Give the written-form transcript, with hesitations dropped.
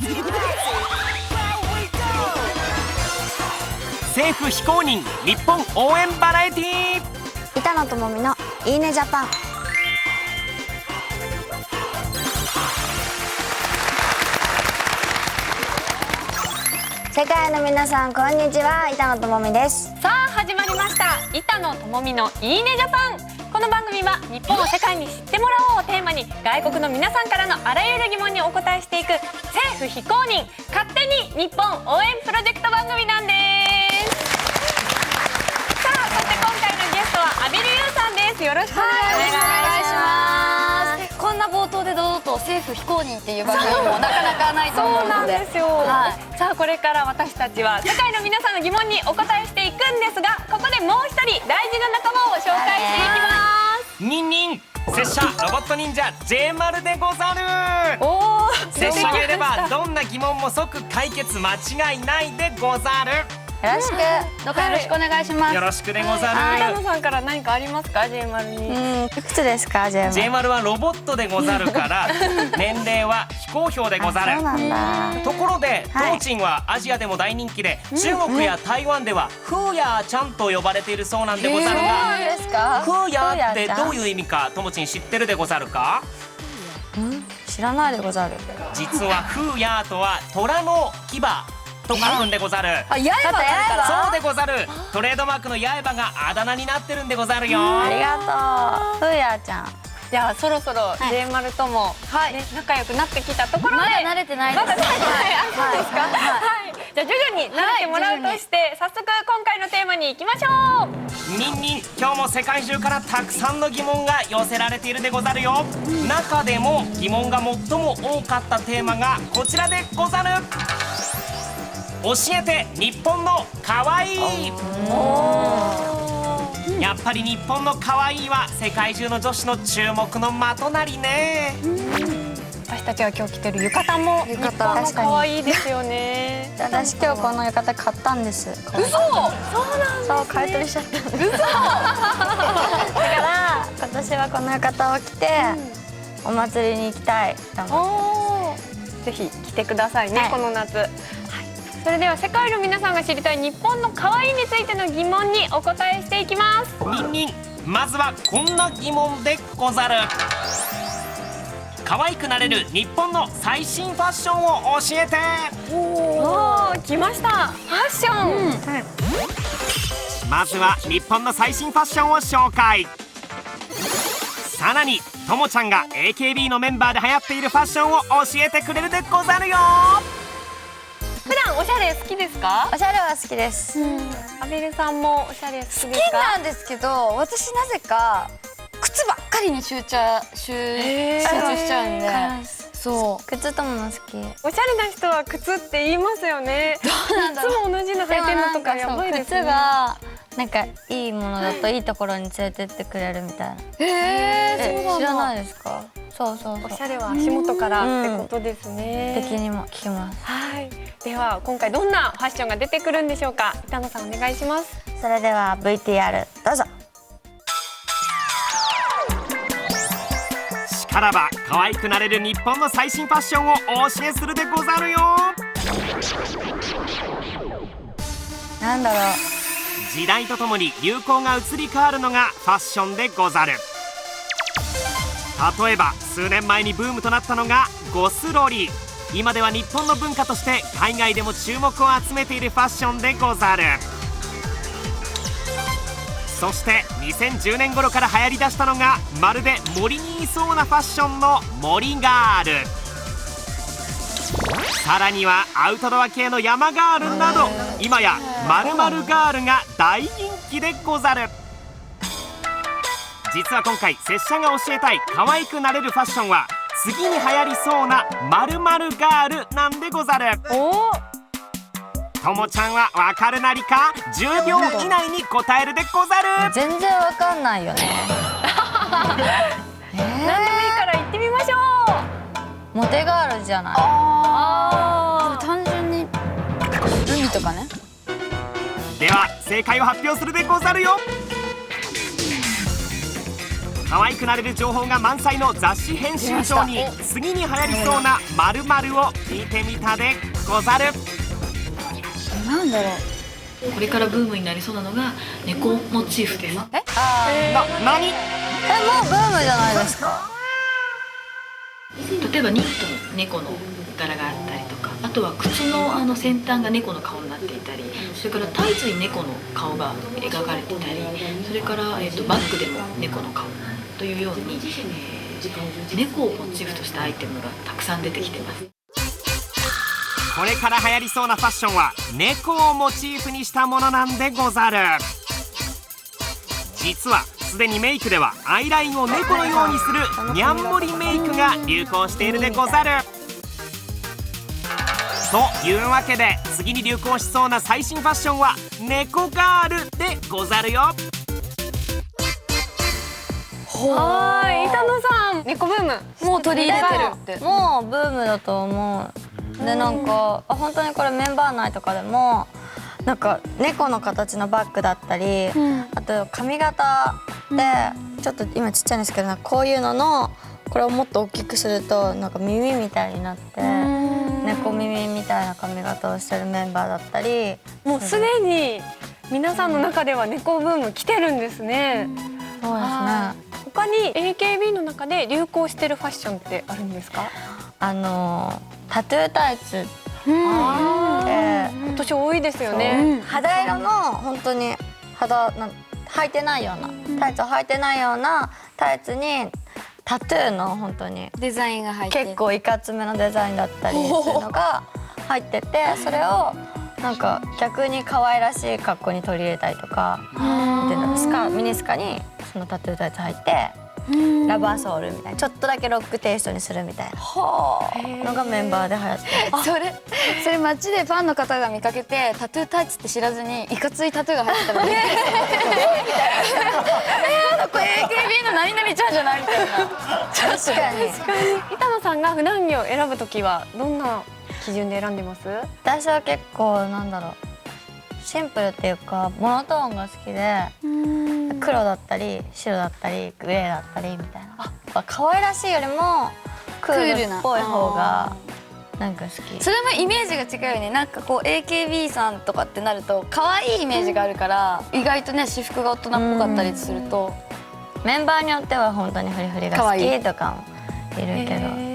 政府非公認日本応援バラエティー、板野友美のいいねジャパン。世界の皆さんこんにちは、板野友美です。さあ始まりました、板野友美のいいねジャパン。この番組は日本を世界に知ってもらおうをテーマに、外国の皆さんからのあらゆる疑問にお答えしていく政府非公認勝手に日本応援プロジェクト番組なんです。さあそして今回のゲストは阿比留優さんです。よろしくお願いします。こんな冒頭で堂々と政府非公認っていう番組もなかなかないと思うので。そうなんですよ、はい、さあこれから私たちは世界の皆さんの疑問にお答えしていくんですが、ここでもう一人大事な仲間を紹介していきます。ニンニン拙者ロボット忍者 J 丸でござる。おー、拙者がいればどんな疑問も即解決間違いないでござる。よろしく、どうかよろしくお願いします。よろしくでござる。板野さんから何かありますか、 J 丸に。いくつですか、J 丸。J 丸はロボットでござるから年齢は非公表でござる。そうなんだ。ところで、はいトーチンはアジアでも大人気で、中国や台湾ではフーヤーちゃんと呼ばれているそうなんでござるが、ですか。フーヤーってどういう意味かともちん知ってるでござるか？知らないでござる。実はフーヤーとは虎の牙と書くんでござる。あ、刃があるから。そうでござる。トレードマークの刃があだ名になってるんでござるよ。ありがとう、ふうやちゃん。じゃあそろそろ J 丸とも、ね、仲良くなってきたところで、まだ慣れてないです。まだ慣れてない。あ、そうですか。はい。じゃあ徐々に慣れてもらうとして、早速今回のテーマに行きましょう。ニンニン、今日も世界中からたくさんの疑問が寄せられているでござるよ。中でも疑問が最も多かったテーマがこちらでござる。教えて日本のかわいい。やっぱり日本のかわいいは世界中の女子の注目の的なりね。私たちが今日着てる浴衣も日本の可愛いですよね。私今日この浴衣買ったんです。嘘。そうなんそう、買い取りしちゃった。嘘。だから今年はこの浴衣を着て、お祭りに行きたいと思って。ぜひ着てくださいね、はい、この夏。はい、それでは世界の皆さんが知りたい日本の可愛いについての疑問にお答えしていきます。ニンニン、まずはこんな疑問でござる。可愛くなれる日本の最新ファッションを教えて。おー、来ました。ファッション。まずは日本の最新ファッションを紹介。さらにともちゃんが AKB のメンバーで流行っているファッションを教えてくれるでござるよ。普段おしゃれ好きですか？おしゃれは好きです。阿比留さんもおしゃれ好きですか？好きなんですけど、私なぜか靴ばっかりに集中しちゃうんで。そう。靴とも好き。おしゃれな人は靴って言いますよね。いつも同じの履いてるのとかやばいですね。靴がなんかいいものだといいところに連れてってくれるみたいな。そうなんだ。知らないですか？そうそうそう。おしゃれは足元からってことですね。的にも聞きます。はい。では今回どんなファッションが出てくるんでしょうか。板野さんお願いします。それでは VTR どうぞ。しからば可愛くなれる日本の最新ファッションをお教えするでござるよ。なんだろう。時代とともに流行が移り変わるのがファッションでござる。例えば数年前にブームとなったのがゴスロリ。今では日本の文化として海外でも注目を集めているファッションでござる。そして2010年頃から流行りだしたのが、まるで森にいそうなファッションの森ガール。さらにはアウトドア系の山ガールなど、今や〇〇ガールが大人気でござる。実は今回拙者が教えたい可愛くなれるファッションは、次に流行りそうな〇〇ガールなんでござる。ともちゃんはわかるなりか10秒以内に答えるでござる。全然わかんないよね。何でもいいから言ってみましょう。モテガールじゃない。単純に海とかね。では正解を発表するでござるよ。可愛くなれる情報が満載の雑誌編集長に次に流行りそうな〇〇を聞いてみたでござる。なんだろう。これからブームになりそうなのが猫モチーフです。何？もうブームじゃないですか。例えばニットの猫の柄があったりとか、あとは靴の先端が猫の顔になっていたり、それからタイツに猫の顔が描かれていたり、それから、バッグでも猫の顔というように、猫をモチーフとしたアイテムがたくさん出てきています。これから流行りそうなファッションは猫をモチーフにしたものなんでござる。実はすでにメイクではアイラインを猫のようにするにゃんもりメイクが流行しているでござる。というわけで次に流行しそうな最新ファッションは猫ガールでござるよ。はい、板野さん、猫ブームもう取り入れてるって。もうブームだと思う。でなんか本当にこれメンバー内とかでもなんか猫の形のバッグだったり、あと髪型でちょっと今ちっちゃいんですけど、なんかこういうののこれをもっと大きくするとなんか耳みたいになって猫耳みたいな髪型をしてるメンバーだったり、もうすでに皆さんの中では猫ブーム来てるんですね。そうですね。他に AKB の中で流行してるファッションってあるんですか？タトゥータイツで今年多いですよね。肌色の本当に履いてないようなタイツを履いてないようなタイツにタトゥーの本当にデザインが入って結構いかつめのデザインだったりするのが入ってて、それをなんか逆に可愛らしい格好に取り入れたりとか、ミニスカにそのタトゥータイツ履いてラバーソールみたいなちょっとだけロックテイストにするみたいなのがメンバーで流行ってる。それ街でファンの方が見かけてタトゥータイツって知らずにいかついタトゥーが入ってたのでこれ AKB の何々ちゃんじゃないみたいな。確かに板野さんが普段着を選ぶときはどんな基準で選んでます？私は結構シンプルっていうかモノトーンが好きで、黒だったり白だったりグレーだったりみたいな、可愛らしいよりもクールっぽい方がなんか好き。それもイメージが違うよね。なんかこう AKB さんとかってなると可愛いイメージがあるから、意外とね私服が大人っぽかったりすると、メンバーによっては本当にフリフリが好きとかもいるけど、